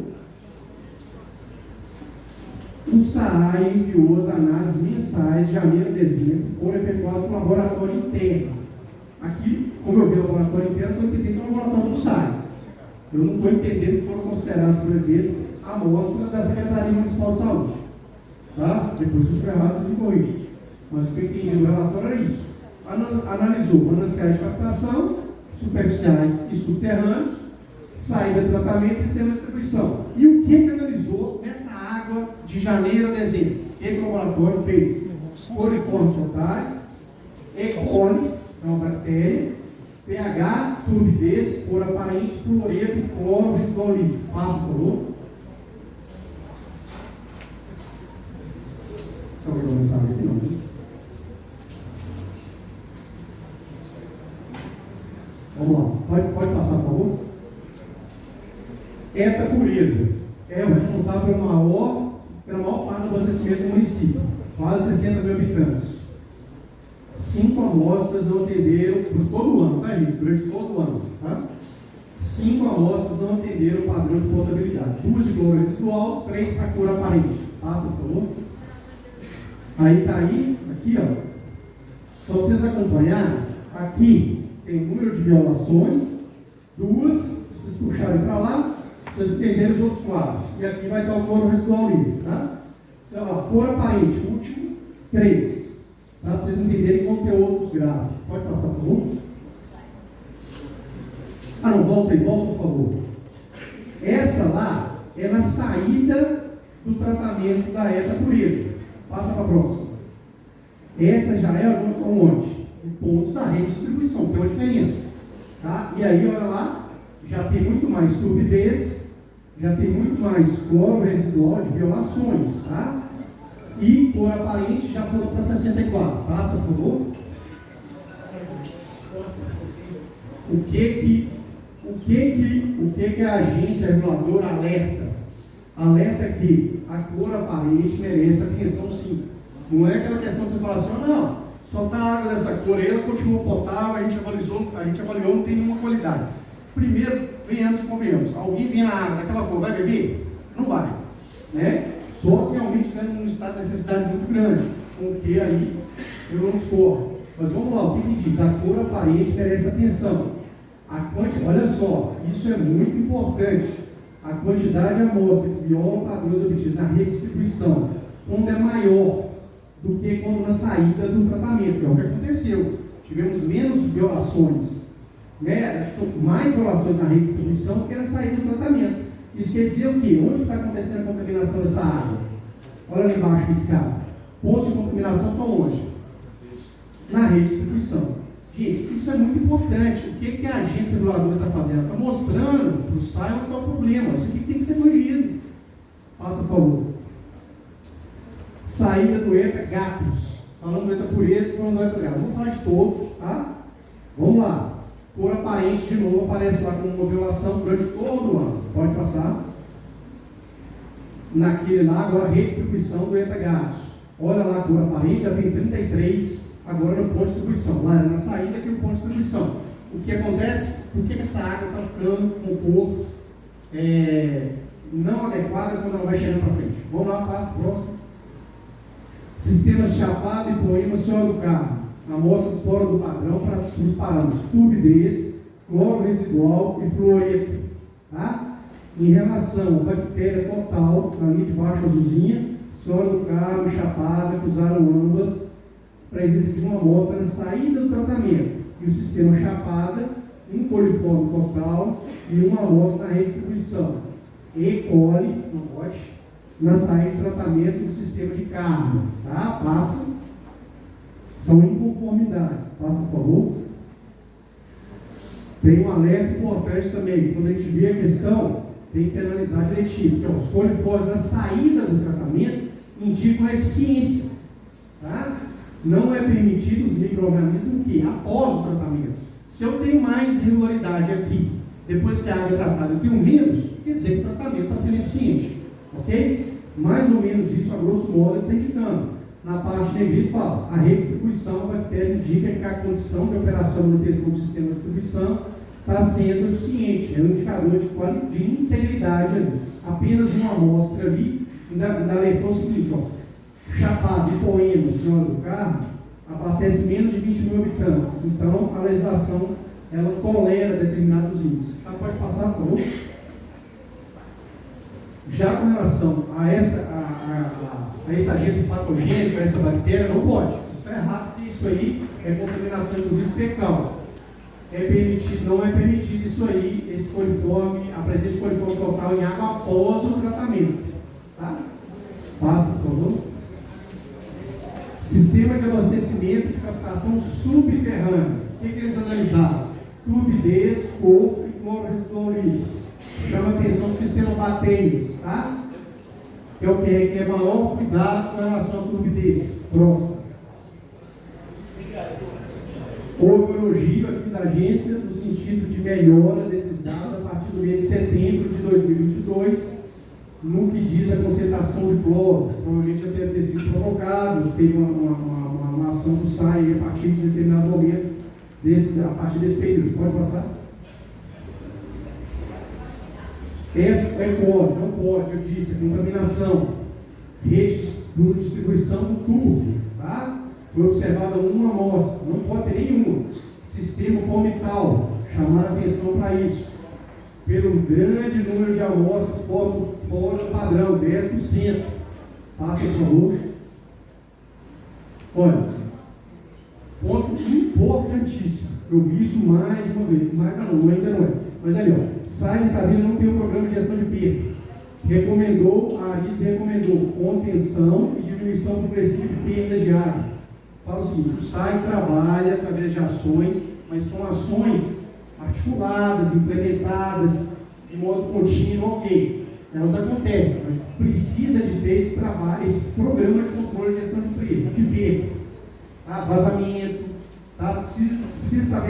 O SAAI enviou as análises mensais de janeiro e dezembro, foram efetuadas no laboratório interno. Aqui, como eu vi o laboratório interno, estou entendendo que é o laboratório do SAAI. Eu não estou entendendo que foram consideradas, por exemplo, amostras da Secretaria Municipal de Saúde. Tá? Depois, se eu estiver errado, vocês me corrigem. Mas o que eu entendi do relatório era isso. Analisou mananciais de captação, superficiais e subterrâneos, saída de tratamento e sistema de distribuição. E o que analisou nessa água de janeiro a dezembro? O que o laboratório fez? Coliformes totais, E. coli, é uma bactéria, pH, turbidez, cor aparente, fluoreto e cloro residual líquido. Passa, por favor. Alguém vai começar aqui, não, né? Vamos lá, pode passar, por favor. ETA Pureza é o responsável pela maior parte do abastecimento do município, quase 60 mil habitantes. 5 amostras não atenderam por todo o ano, tá, gente? Durante todo o ano, tá? 5 amostras não atenderam o padrão de potabilidade. 2 de cloro residual, 3 para cor aparente. Passa, por favor. Aí tá aí, aqui, ó. Só para vocês acompanharem, aqui tem o número de violações, 2, se vocês puxarem para lá, vocês entenderem os outros quadros. E aqui vai estar o cloro residual livre, tá? Sei lá, cor aparente, último, 3. Tá? Para vocês entenderem que vão ter outros gráficos. Pode passar, por favor? não, volta, por favor. Essa lá é na saída do tratamento da etapureza. Passa para a próxima. Essa já é onde? Pontos da redistribuição, tem uma diferença. Tá? E aí, olha lá, já tem muito mais turbidez, já tem muito mais cloro residual de violações. Tá? E cor aparente já pulou para 64. Passa, por favor. O que a agência reguladora alerta? Alerta que a cor aparente merece atenção, sim. Não é aquela questão que você fala assim, não, só está água dessa cor aí, ela continuou potável, a gente avaliou, não tem nenhuma qualidade. Primeiro, venhamos e convenhamos, alguém vem na água daquela cor, vai beber? Não vai, né? Só se realmente estiver num estado de necessidade muito grande, com que aí eu não discordo. Mas vamos lá, o que ele diz? A cor aparente merece atenção. Olha só, isso é muito importante. A quantidade de amostra que violam padrões obtidos na redistribuição, quando é maior do que quando na saída do tratamento, que é o que aconteceu. Tivemos menos violações, né? São mais violações na redistribuição do que na saída do tratamento. Isso quer dizer o quê? Onde está acontecendo a contaminação dessa água? Olha lá embaixo piscado. Pontos de contaminação estão onde? Na redistribuição. Gente, isso é muito importante. O que a agência reguladora está fazendo? Está mostrando para o SAI onde está o problema. Isso aqui tem que ser corrigido. Faça, por favor. Saída do ETA gatos. Falando do ETA pureza, falando do ETA gatos. Vamos falar de todos, tá? Vamos lá. Cor aparente, de novo, aparece lá como uma violação durante todo o ano. Pode passar. Naquele lá, agora, redistribuição do ETA gatos. Olha lá, cor aparente, já tem 33. Agora no ponto de distribuição, lá na saída aqui no ponto de distribuição. O que acontece? Por que essa água está ficando com cor não adequada quando ela vai chegando para frente? Vamos lá, passo próximo. Sistemas de chapado e poema sólido do carro. Amostras fora do padrão para os parâmetros turbidez, cloro residual e fluoreto. Tá? Em relação à bactéria total, na linha de baixo azulzinha, sólido do carro e chapada, que usaram ambas para existir uma amostra na saída do tratamento, e o sistema chapada, um coliforme total e uma amostra na redistribuição. E. coli, não pode, na saída do tratamento do sistema de carga. Tá? Passa. São inconformidades. Passa, por favor. Tem um alerta importante também. Quando a gente vê a questão, tem que analisar direitinho. Porque os coliformes na saída do tratamento indicam a eficiência. Tá? Não é permitido os micro-organismos que, após o tratamento, se eu tenho mais regularidade aqui, depois que a água é tratada eu tenho menos, quer dizer que o tratamento está sendo eficiente. Ok? Mais ou menos isso, a grosso modo, está indicando. Na parte negrita fala, a redistribuição da bactéria indica que a condição de operação e manutenção do sistema de distribuição está sendo eficiente. É um indicador de integridade ali. Apenas uma amostra ali, ainda alertou o seguinte, ó. Chapado e Poema, Senhora do Carmo, abastece menos de 20 mil habitantes. Então, a legislação, ela tolera determinados índices. Tá? Pode passar, por favor. Já com relação a esse agente patogênico, a essa bactéria, não pode. Isso está errado, porque isso aí é contaminação, inclusive, fecal. É permitido, não é permitido isso aí, esse coliforme, a presença de coliforme total em água após o tratamento. Tá? Passa, por favor. Sistema de abastecimento de captação subterrânea. O que eles analisaram? Turbidez, cor e cloro residual líquido. Chama a atenção do sistema Bateias, tá? Que é o que requer maior cuidado com relação à turbidez. Próximo. Houve um elogio aqui da agência no sentido de melhora desses dados a partir do mês de setembro de 2022. No que diz a concentração de cloro, provavelmente já deve ter sido provocado, teve uma ação do SAI a partir de determinado momento, a partir desse período. Pode passar? Essa é cloro, não pode, eu disse, contaminação, rede de distribuição do tubo, tá? Foi observada uma amostra, não pode ter nenhuma. Sistema palmital, chamar a atenção para isso. Pelo grande número de amostras fora do padrão, 10%. Passa, por favor. Olha, ponto importantíssimo. Eu vi isso mais de uma vez, mas não, ainda não é. Mas ali, ó, SAI de Itabira não tem um programa de gestão de perdas. A ARISP recomendou contenção e diminuição progressiva de perdas de água. Fala o seguinte, o SAI trabalha através de ações, mas são ações articuladas, implementadas de modo contínuo, ok. Elas acontecem, mas precisa de ter esse trabalho, esse programa de controle de gestão de perdas. Tá? Vazamento, tá? Precisa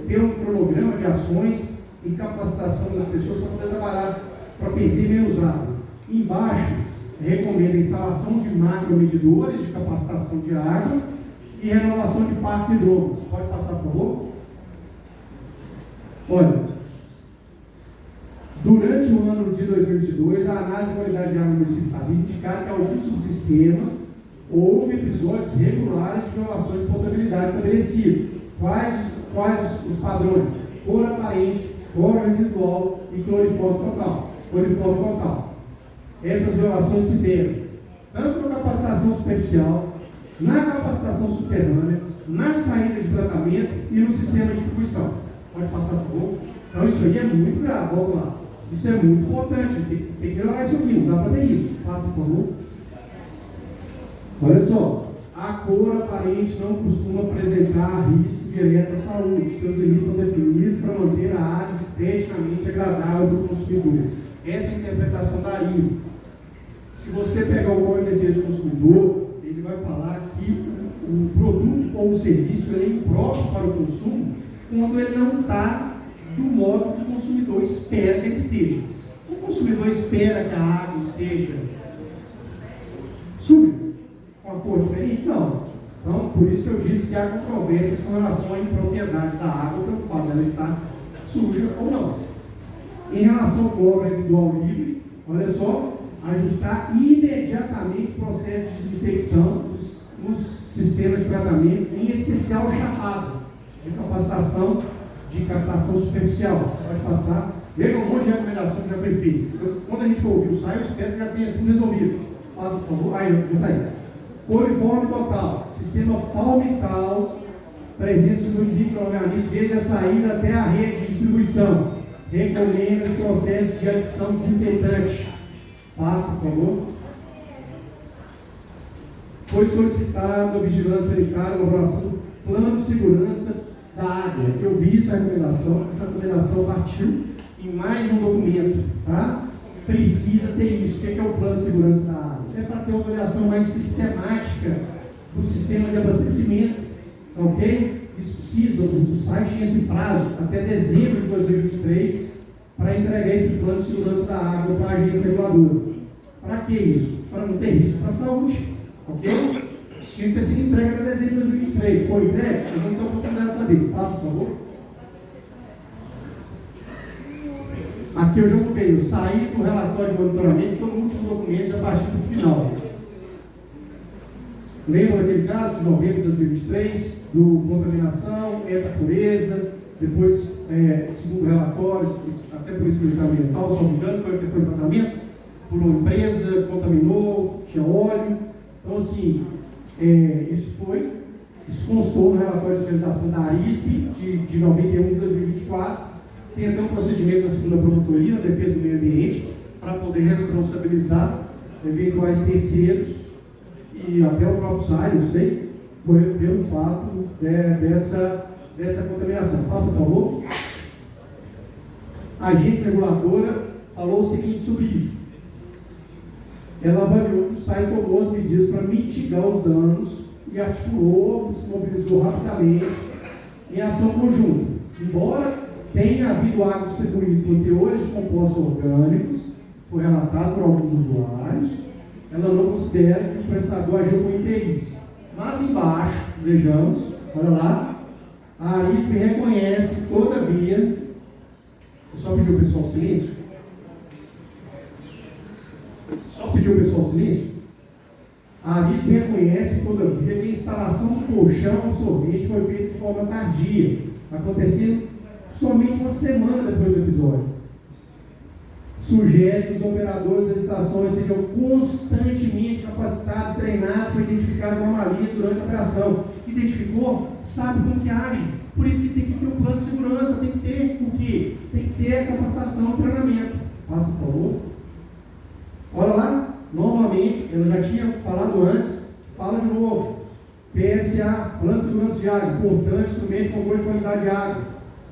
ter um cronograma de ações e capacitação das pessoas para poder trabalhar, para perder menos água. Embaixo, recomenda a instalação de macromedidores de capacitação de água e renovação de parque hidrômetros. Pode passar, por favor? Olha, durante o ano de 2022, a análise da qualidade de água municipal indicar que alguns subsistemas houve episódios regulares de violação de potabilidade estabelecido. Quais os padrões? Cor aparente, cloro residual e cloriforme total. Essas violações se deram tanto na capacitação superficial, na capacitação subterrânea, na saída de tratamento e no sistema de distribuição. Pode passar, por favor? Então isso aí é muito grave, vamos lá. Isso é muito importante, tem que melhorar isso aqui, não dá para ter isso. Passa, por favor. Olha só, a cor aparente não costuma apresentar risco direto à saúde. Seus limites são definidos para manter a água esteticamente agradável para o consumidor. Essa é a interpretação da ARISP. Se você pegar o Código de Defesa do Consumidor, ele vai falar que o produto ou o serviço é impróprio para o consumo quando ele não está do modo que o consumidor espera que ele esteja. O consumidor espera que a água esteja suja, com a cor diferente? Não. Então, por isso que eu disse que há controvérsias com relação à impropriedade da água, pelo fato dela estar suja ou não. Em relação ao cloro residual livre, olha só, ajustar imediatamente o processo de desinfecção nos sistemas de tratamento, em especial o chapado, de capacitação de captação superficial. Pode passar. Veja um monte de recomendação que já foi feita. Quando a gente for ouvir o SAI, eu espero que já tenha tudo resolvido. Passa, por favor. Aí, já está aí. Coliforme total. Sistema palmital. Presença do micro-organismo desde a saída até a rede de distribuição. Recomenda esse processo de adição desinfetante. Passa, por favor. Foi solicitado a vigilância sanitária, a elaboração do plano de segurança da água. Eu vi essa recomendação partiu em mais de um documento, tá? Precisa ter isso. O que é o plano de segurança da água? É para ter uma avaliação mais sistemática do sistema de abastecimento, ok? Isso precisa, o site tinha esse prazo até dezembro de 2023 para entregar esse plano de segurança da água para a agência reguladora. Para que isso? Para não ter risco para a saúde, ok? Tinha que ter sido entregue até dezembro de 2023. Foi entregue? Nós vamos ter a oportunidade de saber. Passa, por favor. Aqui eu já coloquei, eu saí do relatório de monitoramento, todo o último documento já partiu para o final. Lembra daquele caso de novembro de 2023, do contaminação, pureza, depois, segundo relatórios, até por isso que ele ambiental, só me engano, foi a questão de vazamento, pulou empresa, contaminou, tinha óleo. Então, assim, isso constou no relatório de fiscalização da ARISP de 91 de 2024. Tem até um procedimento na segunda promotoria, na defesa do meio ambiente, para poder responsabilizar eventuais terceiros e até o próprio SAI, eu sei, pelo fato dessa contaminação. Passa, por favor. A agência reguladora falou o seguinte sobre isso. Ela avaliou que o SAI tomou as medidas para mitigar os danos e articulou, se mobilizou rapidamente em ação conjunta. Embora tenha havido água distribuída com teores de compostos orgânicos, foi relatado por alguns usuários, ela não considera que o prestador agiu com imperícia. Mas embaixo, vejamos, olha lá, a ARISP reconhece, todavia, eu só pedi o pessoal silêncio? Só pediu o pessoal silêncio? A ARISP reconhece, todavia, que a instalação do colchão absorvente foi feita de forma tardia, acontecendo somente uma semana depois do episódio. Sugere que os operadores das estações sejam constantemente capacitados, treinados para identificar as anomalias durante a operação. Identificou? Sabe como que age. Por isso que tem que ter um plano de segurança, tem que ter o quê? Tem que ter a capacitação e treinamento. Passa, por favor. Olha lá, novamente, eu já tinha falado antes, fala de novo. PSA, Plano de Segurança de Água, importante instrumento de controle de qualidade de água.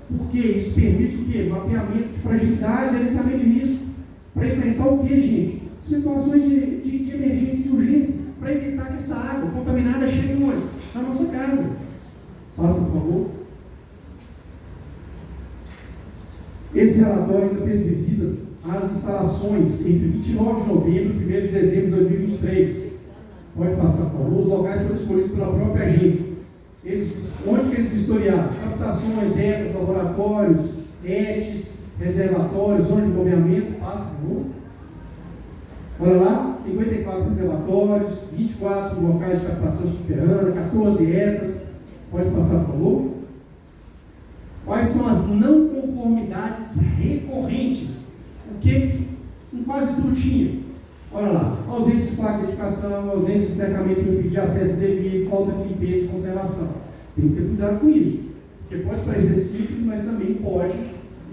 Por quê? Isso permite o quê? Mapeamento de fragilidade, gerenciamento de risco. Para enfrentar o quê, gente? Situações de emergência, de urgência, para evitar que essa água contaminada chegue onde? Na nossa casa. Passa, por favor. Esse relatório ainda fez visitas às instalações entre 29 de novembro e 1º de dezembro de 2023. Pode passar, por favor. Os locais foram escolhidos pela própria agência. Onde que eles vistoriaram? Captações, ETAs, laboratórios, ETs, reservatórios, zona de bombeamento. Passa, por favor. Olha lá, 54 reservatórios, 24 locais de captação subterrânea, 14 ETAs. Pode passar, por favor. Quais são as não conformidades recorrentes? O que em quase tudo tinha? Olha lá, ausência de placa de edificação, ausência de cercamento que impedir acesso devido, falta de limpeza e conservação. Tem que ter cuidado com isso, porque pode parecer simples, mas também pode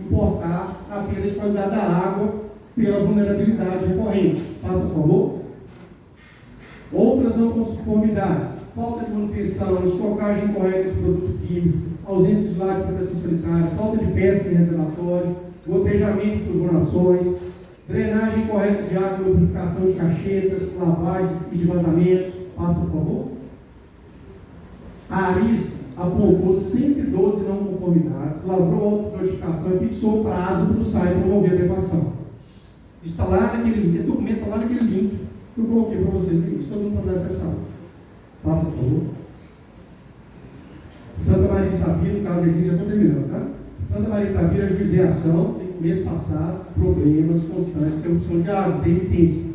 importar a perda de qualidade da água pela vulnerabilidade recorrente. Passa, por favor. Outras não conformidades: falta de manutenção, estocagem incorreta de produto químico, ausência de laje de proteção sanitária, falta de peças em reservatório, gotejamento por tubulações, drenagem incorreta de água, lubrificação de caixetas, lavagem e de vazamentos. Passa, por favor. A Arisco apontou 112 não conformidades, lavrou autonotificação e fixou o prazo para o SAI promover a adequação. Está lá naquele, esse documento está lá naquele link que eu coloquei para vocês. Isso todo mundo pode acessar. Passa, por favor. Santa Maria de Itabira, no caso aqui, já estou terminando, tá? Santa Maria de Itabira, ajuizei a ação, mês passado, problemas constantes de interrupção de água, intermitência.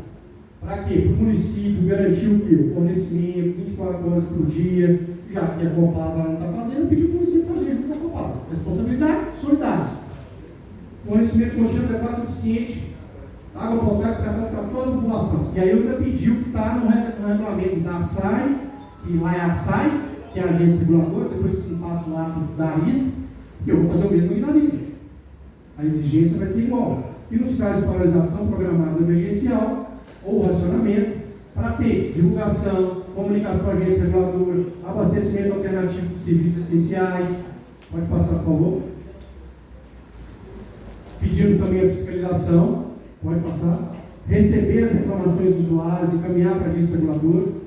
Para quê? Para o município garantir o quê? O fornecimento, 24 horas por dia, já que a Copasa não está fazendo, pediu para o município fazer junto com a Copasa. Responsabilidade solidária. Fornecimento contínuo adequado e suficiente, água potável tratada para toda a população. E aí eu ainda pedi o que está no regulamento da ARSAI, que lá é a ARSAI, que é a agência reguladora, depois que passa lá da Arisco, que eu vou fazer o mesmo aqui na minha. A exigência vai ser igual. E nos casos de paralisação programada emergencial ou racionamento, para ter divulgação, comunicação à agência reguladora, abastecimento alternativo de serviços essenciais. Pode passar, por favor. Pedimos também a fiscalização. Pode passar. Receber as reclamações dos usuários, encaminhar para a agência reguladora.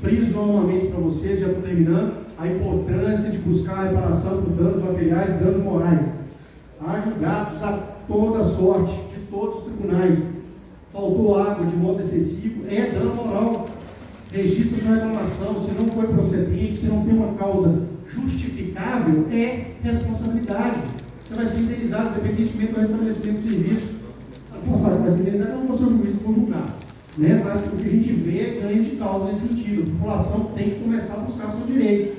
Friso novamente para vocês, já estou terminando, a importância de buscar a reparação por danos materiais e danos morais. Há julgados a toda sorte de todos os tribunais. Faltou água de modo excessivo, é dano moral. Registra sua reclamação, se não foi procedente, se não tem uma causa justificável, é responsabilidade. Você vai ser indenizado, independentemente do restabelecimento do serviço. Vai ser indenizado, não vou ser o juiz que vou julgar. Né? Mas o que a gente vê é ganho de causa nesse sentido. A população tem que começar a buscar seus direitos.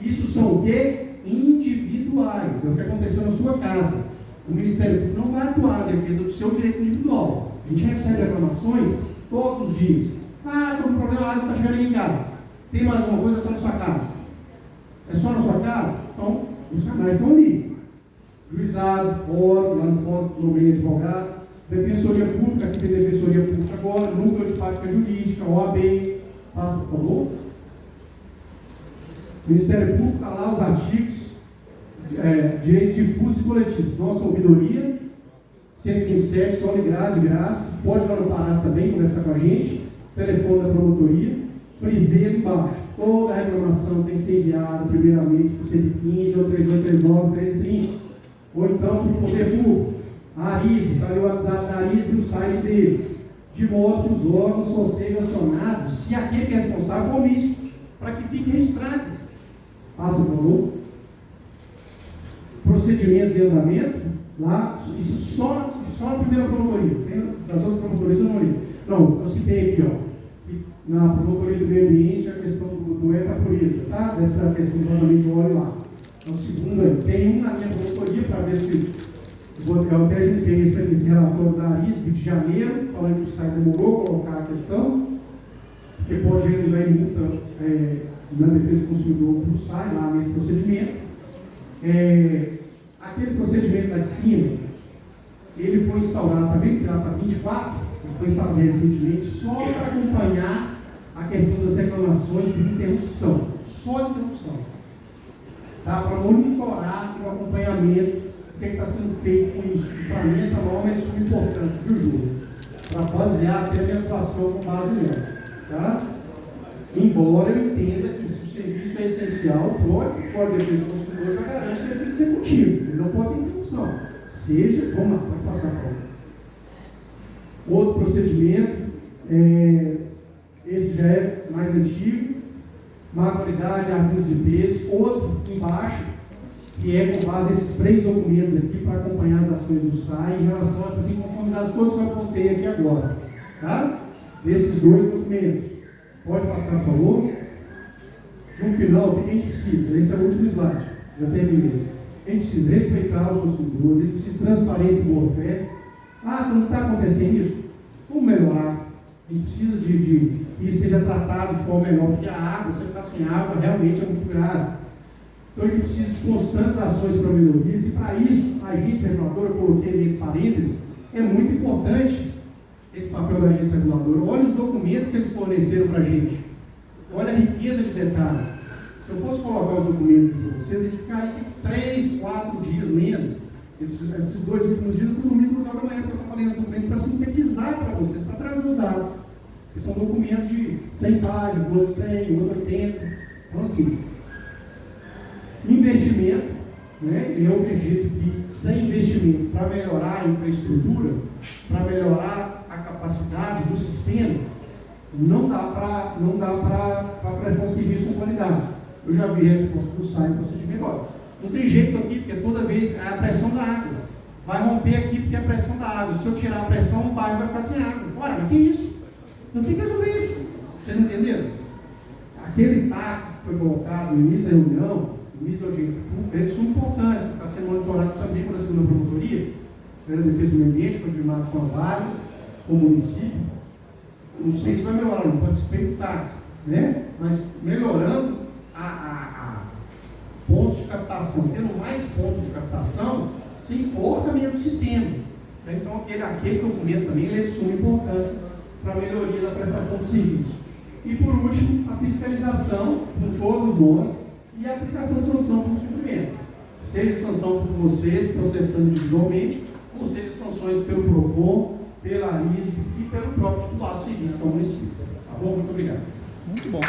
Isso são o quê? Individuais. É o que aconteceu na sua casa. O Ministério Público não vai atuar na defesa do seu direito individual. A gente recebe reclamações todos os dias. Ah, estou com problema, a água está chegando em casa. Tem mais alguma coisa? É só na sua casa. É só na sua casa? Então, os canais estão ali. Juizado, fórum, lá no fórum, no meio advogado. Defensoria Pública, aqui tem Defensoria Pública agora, Núcleo de Prática Jurídica, OAB, passa, por favor. Ministério Público, está lá os artigos, direitos difusos e coletivos. Nossa ouvidoria, 127, só ligar de graça, pode ir lá no Pará também, conversar com a gente, telefone da promotoria, friseiro embaixo. Toda a reclamação tem que ser enviada primeiramente por 115 ou 3839, 1330. Ou então para o Poder Público. A Arisco, está ali o WhatsApp da Arisco e o site deles, de modo que os órgãos só sejam acionados se aquele que é responsável for omisso, para que fique registrado. Passa, por favor. Procedimentos em andamento, lá, isso só na primeira promotoria, das outras promotorias eu não li. Não, eu citei aqui, na promotoria do meio ambiente, a questão do ETA-Pureza, tá? Dessa questão do vazamento de óleo lá. Então, segundo aí, tem na minha promotoria para ver se. Eu até juntei esse relatório da Arisco de janeiro, falando que o SAI demorou a colocar a questão, porque pode redundar em multa na defesa do consumidor para o SAI, lá nesse procedimento. Aquele procedimento lá de cima, ele foi instaurado, está bem criado para 24, ele foi instaurado recentemente só para acompanhar a questão das reclamações de interrupção, só interrupção, tá? Para monitorar o acompanhamento, o que está sendo feito com isso. E para mim essa norma é de suma importância, viu, Júlio? Para basear até a minha atuação com base nela, tá? Embora eu entenda que se o serviço é essencial, o Código de Defesa do Consumidor já garante que ele tem que ser contínuo, ele não pode ter interrupção. Seja, vamos lá, pode passar para o outro procedimento, esse já é mais antigo, má qualidade, arquivos IPs, outro embaixo, que é com base nesses 3 documentos aqui para acompanhar as ações do SAI em relação a essas inconformidades todas que eu apontei aqui agora, tá? Desses 2 documentos. Pode passar, por favor. No final, o que a gente precisa? Esse é o último slide, já terminei. A gente precisa respeitar os consumidores, a gente precisa de transparência e boa fé. Não está acontecendo isso? Vamos melhorar. A gente precisa de que isso seja tratado de forma melhor, porque a água, você ficar sem água, realmente é muito grave. Então a gente precisa de constantes ações para melhorias, e para isso, a agência reguladora, eu coloquei ali entre parênteses, é muito importante esse papel da agência reguladora. Olha os documentos que eles forneceram para a gente. Olha a riqueza de detalhes. Se eu fosse colocar os documentos aqui para vocês, a gente ficaria aqui 3, 4 dias lendo. Esses 2 últimos dias, eu fui dormir 2 horas da manhã, porque eu estava lendo os documentos para sintetizar para vocês, para trazer os dados. Que são documentos de 100 páginas, outro 100, outro 80. Então, assim, investimento, né? Eu acredito que sem investimento para melhorar a infraestrutura, para melhorar a capacidade do sistema, não dá para prestar um serviço com qualidade. Eu já vi a resposta do SAI no procedimento. Olha, não tem jeito aqui, porque toda vez é a pressão da água. Vai romper aqui porque é a pressão da água. Se eu tirar a pressão, o bairro vai ficar sem água. Ora, mas que isso? Eu tenho que resolver isso. Vocês entenderam? Aquele TAC que foi colocado no início da reunião, no início da audiência pública, é de suma importância, está sendo monitorado também pela segunda promotoria, pela Defesa do Meio Ambiente, foi firmado com a Vale, com o município. Não sei se vai melhorar, não participei do TAC, né? Mas melhorando a pontos de captação, tendo mais pontos de captação, você enforca-me do sistema. Então, aquele documento também ele é de suma importância para a melhoria da prestação do serviço. E, por último, a fiscalização por todos nós e a aplicação de sanção por cumprimento. Seja sanção por vocês, processando individualmente, ou seja sanções pelo PROCON, pela ARIS e pelo próprio titular do serviço, que é o município. Tá bom? Muito obrigado. Muito bom.